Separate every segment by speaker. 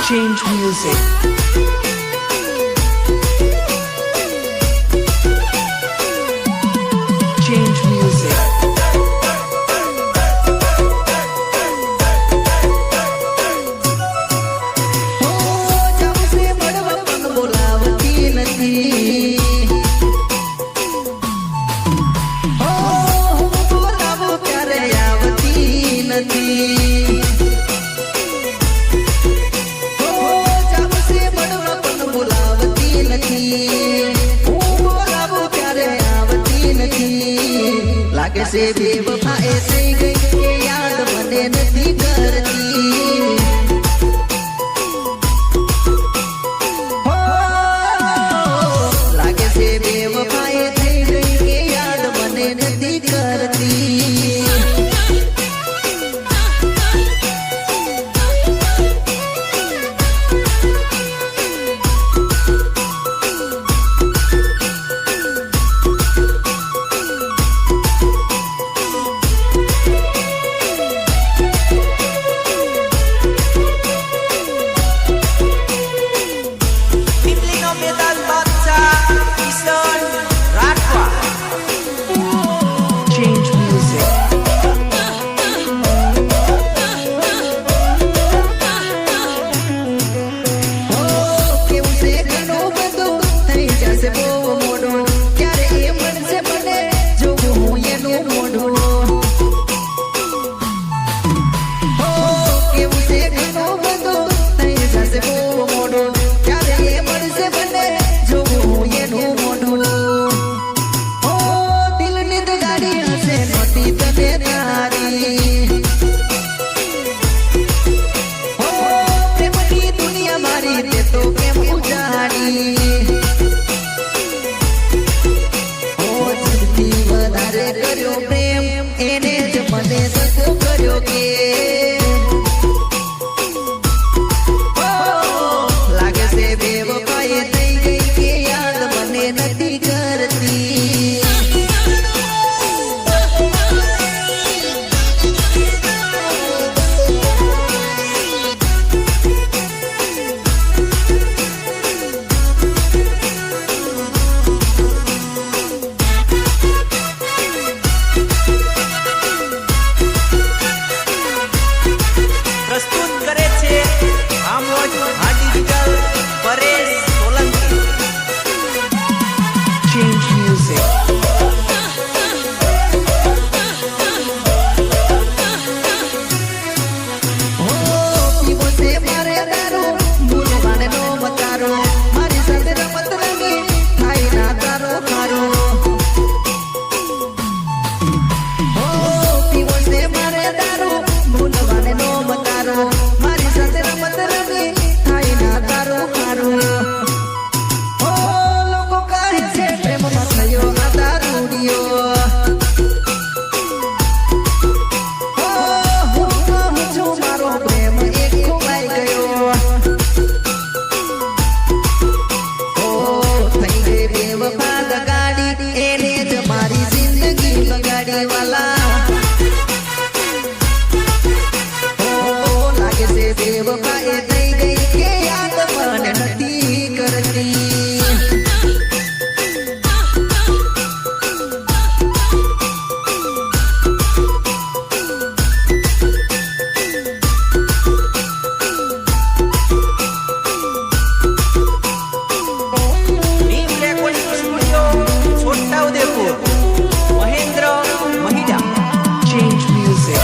Speaker 1: Change music. Change music.
Speaker 2: लागे से बेवफाए થઈ ગઈ કે યાદ મને નથી કરતી લાગે છે બેવફાએ થઈ ગઈ કે યાદ મને નથી કરતી
Speaker 1: Change music.
Speaker 2: કેવું છે ઘણું બધું થઈ જશે બહુ મોડું ક્યારે એ મનસે મને જોવું હું એનું મોઢું કેવું છે ઘણું બધું થઈ જશે બહુ મોડું ક્યારે એ મનસે મને જોવું હું એનું મોઢું દિલની તો ગાડી હશે નહોતી તને તારી પ્રેમની દુનિયા મારી તે તો કેમ ઉજાડી જીવથી વધારે કર્યો પ્રેમ એને જ મને સતો કર્યો કે લાગે છે બેવફાએ થઈ ગઈ કે યાદ મને નથી કરતી
Speaker 3: પ્રસ્તુત કરે છે આમોદ હાડીગલ પરેશ સોલંકી.
Speaker 1: Change music.
Speaker 2: પીવો છે મારે દારૂ ભૂલો માને નો મતારો મારી સાથે રમત રમી થાય ના તારો ખારો પીવો છે મારે દારૂ ભૂલો માને નો મતારો મારી સાથે રમત રમી થાય ના તારો ખારો લોકો કહે છે પ્રેમમાં થયો આ દારૂડિયો મારો પ્રેમ એક ખોવાઈ ગયો થઈ ગઈ બેવફા ગાડી એને જ મારી જિંદગી બગાડી વાલા લાગે છે બેવફાએ થઈ ગઈ કે યાદ મને નથી કરતી
Speaker 3: Neem recording studio Chhotaudepur. Mahendra Mahida.
Speaker 1: Change music.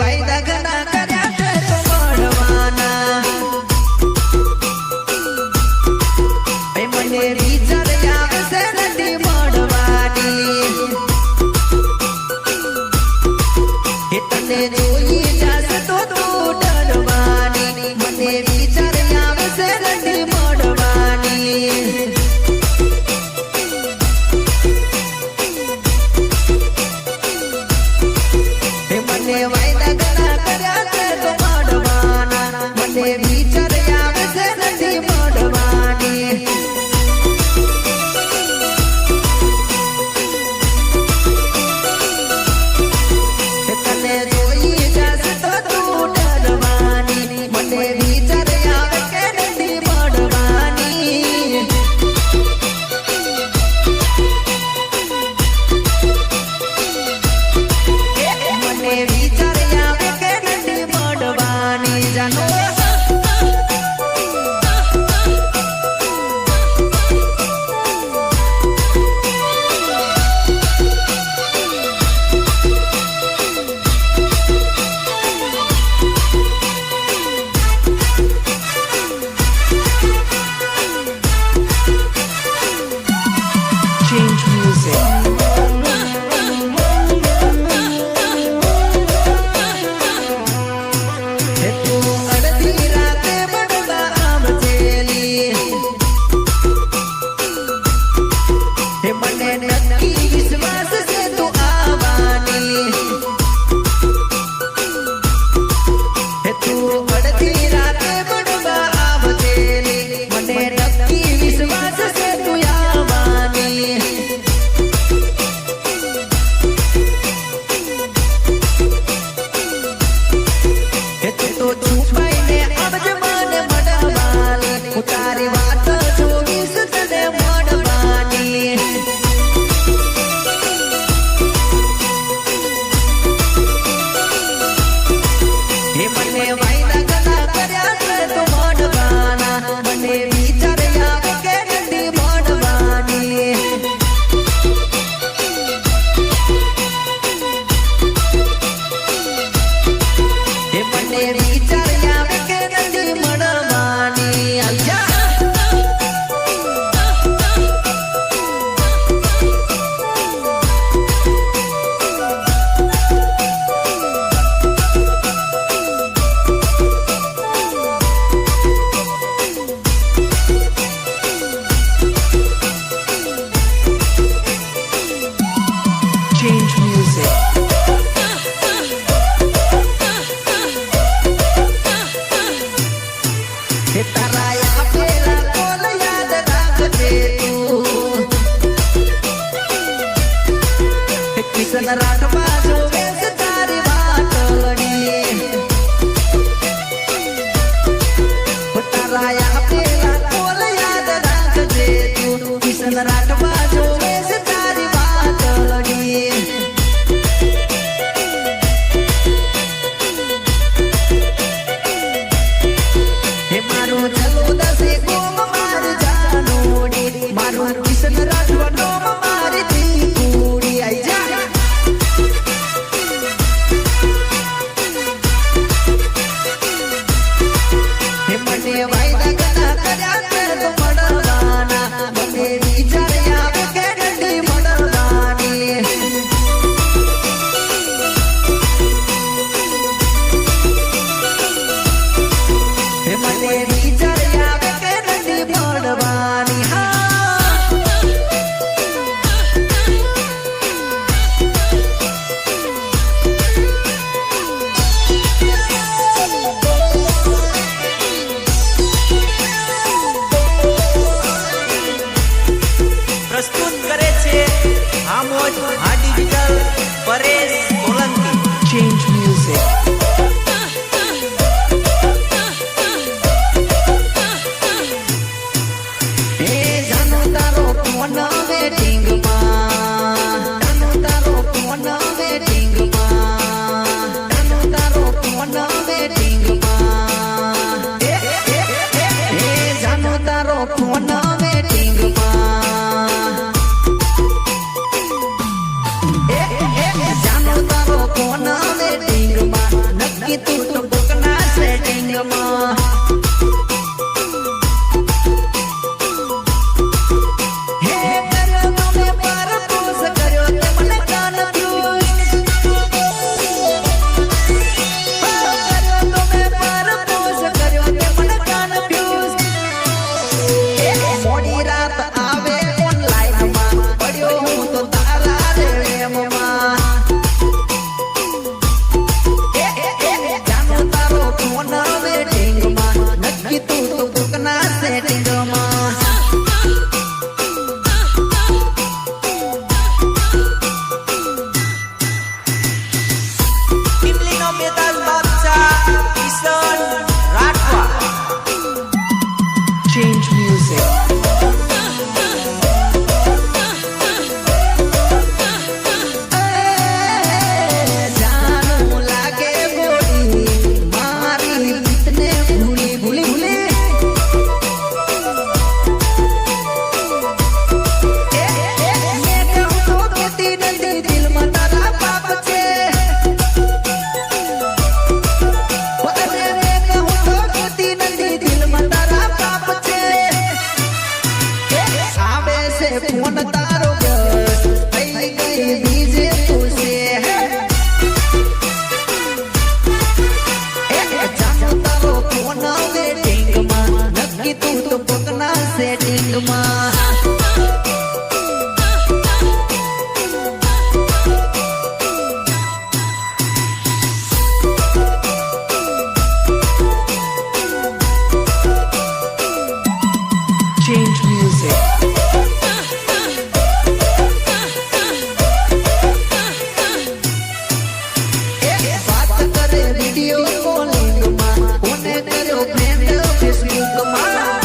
Speaker 2: વાયદા ઘણા કર્યા છે તો મળવાના એ મને વિચાર આવશે નથી મળવાની એ તને જોઈ જશે તો તું ડરવાની મને વિચાર આવશે નથી મળવાની મને વાયદા ઘણા નક્કી તું તો કોકના સેટિંગમાં હે કર્યો તમે પરપોઝ કર્યો તે મને કન્ફ્યુઝ કર્યો તમે પરપોઝ કર્યો તે મને કન્ફ્યુઝ મોડી રાત આવે ઓનલાઈનમાં પડ્યો હું તો તારા રેમમાં જાનો તારો ફોન વેટિંગમાં નક્કી તું તો કોકના સેટિંગમાં
Speaker 3: ટીમલીનો બેતાલ બાદશાહ કિશન રાઠવા
Speaker 1: Change music.
Speaker 2: જાનું લાગે બોડી મારી રીતને ભૂલી ભૂલી ભૂલી મેં કહું તો કેતી નથી દિલમાં તારા પાપ છે અરે મેં કહું તો કેતી નથી દિલમાં તારા પાપ છે આવે છે ફોન તારો બસ થઈ ગઈ બીજે તું છે જાનો તારો ફોન વેટિંગમાં નક્કી તું તો કોકના સેટિંગમાં
Speaker 1: Change music.
Speaker 2: વાત કરે વિડિયો કોલિંગમાં કોને કર્યો ફ્રેન્ડ ફેસબુકમાં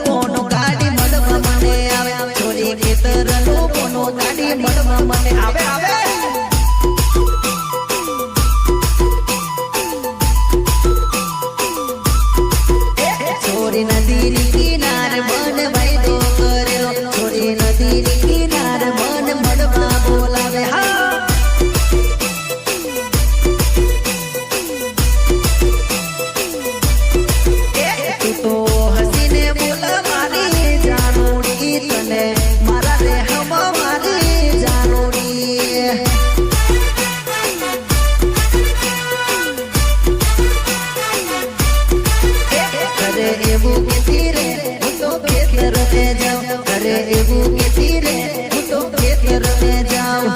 Speaker 2: લોકોનો ગાડી મળવા મને આવે છોરી ખેતર લોકોનો ગાડી મળવા મને આવે આવે છોરી નદી કિનારે મને વાયદો કર્યો છોરી નદી કિનારે મને મળવા બોલાવે હા તું તો હસીને બોલ મારી જાનુડી તને મારા રે હમ મારી જાનુડી કરે એવું કેતી રે હું તો ખેતર મે જાઉં કરે એવું કેતી રે હું તો ખેતર મે જાઉં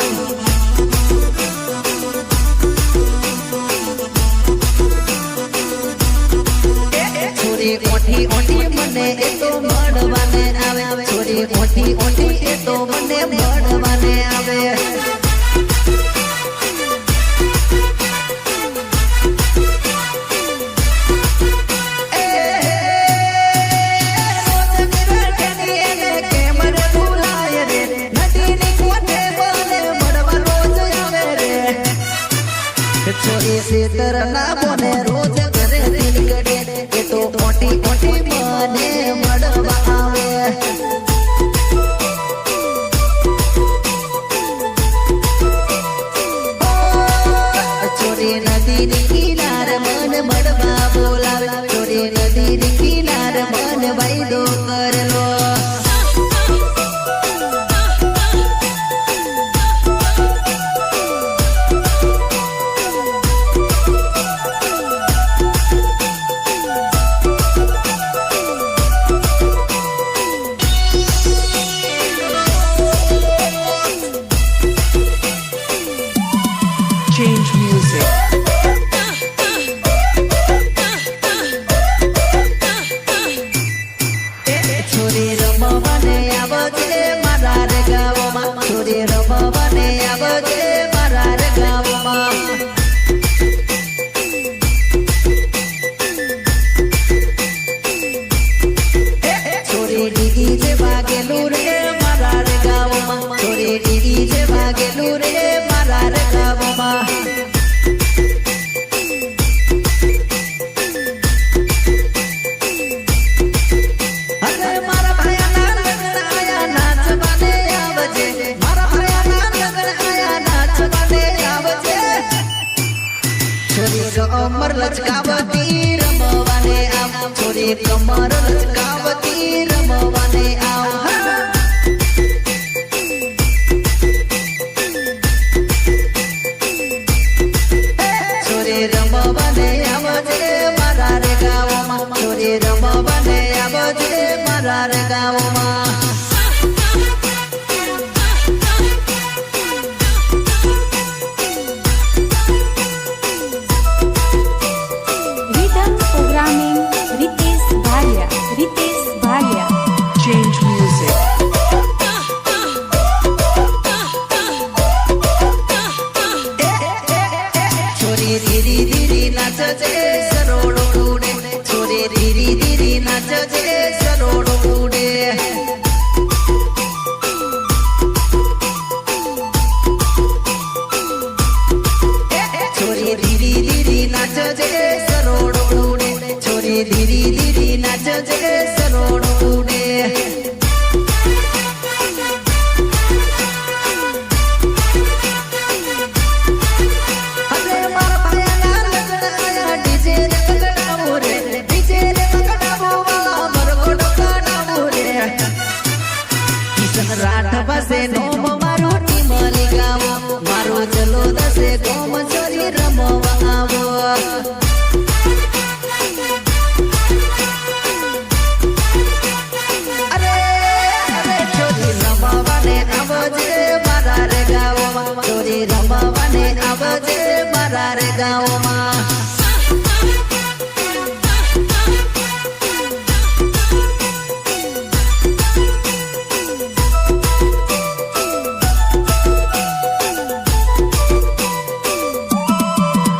Speaker 2: છોરી ઓઠી ઓઠી મને એ તો મળવાને આવે છોરી ઓઠી ઓઠી એ તો મને મળવાને આવે છોરી સેતર ના બોને રોજ ઘરે દિલ કડે એ તો ઓટી ઓટી મને મળવા આવે છોરી નદી કિનારે મને મળવા બોલાવે છોરી નદી કિનારે મને વાયદો કરેલો
Speaker 1: Change music.
Speaker 2: છોરી રમવાને આવજે મારા રે ગામમાં છોરી રમવાને આવજે મારા રે ગામમાં છોરી ડીગી જે વાગેલું રે મારા રે ગામમાં છોરી ડીગી જે વાગેલું રે મારા રે ગામમાં અરે મારા ભાઈના લગ્ન આયા નાચવાને આવજે મારા ભાઈના લગ્ન આયા નાચવાને આવજે છોરી કમર લચકાવતી રમવાને આવ છોરી કમર લચકાવતી રમવાને આવ છોરી રમવાને આવજે મારા રે ગામમાં છોરી રમવાને આવજે મારા રે ગામમાં
Speaker 4: Rhythm programming Ritesh Bhalia. Ritesh Bhalia.
Speaker 1: Change music.
Speaker 2: છોરી ધીરી ધીરી નાચજે સરોડો ઉડે છોરી ધીરી ધીરી નાચજે સરોડો ઉડે છોરી ધીરી ધીરી નાચજે સરોડો ઉડે છોરી ધીરી ધીરી નાચજે સરોડો ઉડે અરે મારા ભાઈના લગ્ન આયા ડીજે રે પકડાવો રે ડીજે રે પકડાવો વાળા મરગોડો કાઢાવો રે કિશન રાઠ પાસે નોમ મારું ટીમલી ગાવો મારો ચલો દસે ગોમ છોરી રમવા આવો અરે અરે છોરી રમવાને આવજે મારા રે ગાવમાં છોરી રમવાને આવજે મારા રે ગાવમાં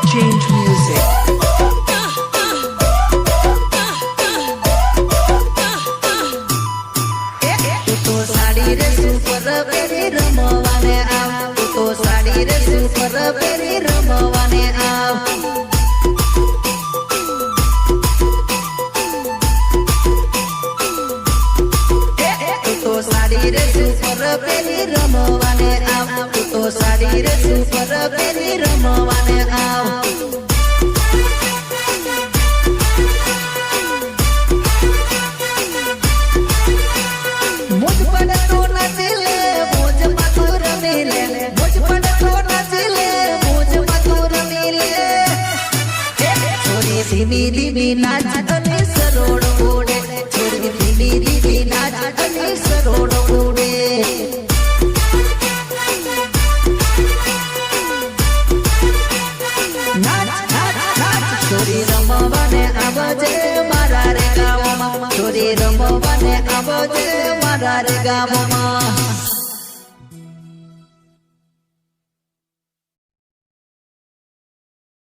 Speaker 1: Change music.
Speaker 2: સાડી રે સુપર પેલી રમવાને આવ તું તો સાડી રે સુપર પેલી રમવાને આવ મુજ પડતો નથી લે મોજ મધુર મિલે મુજ પડતો નથી લે મોજ મધુર મિલે છોરી ધીમી ધીમી નાચ અને સરોડ ઉડે છોરી ધીમી ધીમી નાચ અને સરોડ ઉડે નાચ નાચ નાચ છોરી રમવાને આવજે મારા રે ગામમાં છોરી રમવાને આવજે મારા રે ગામમાં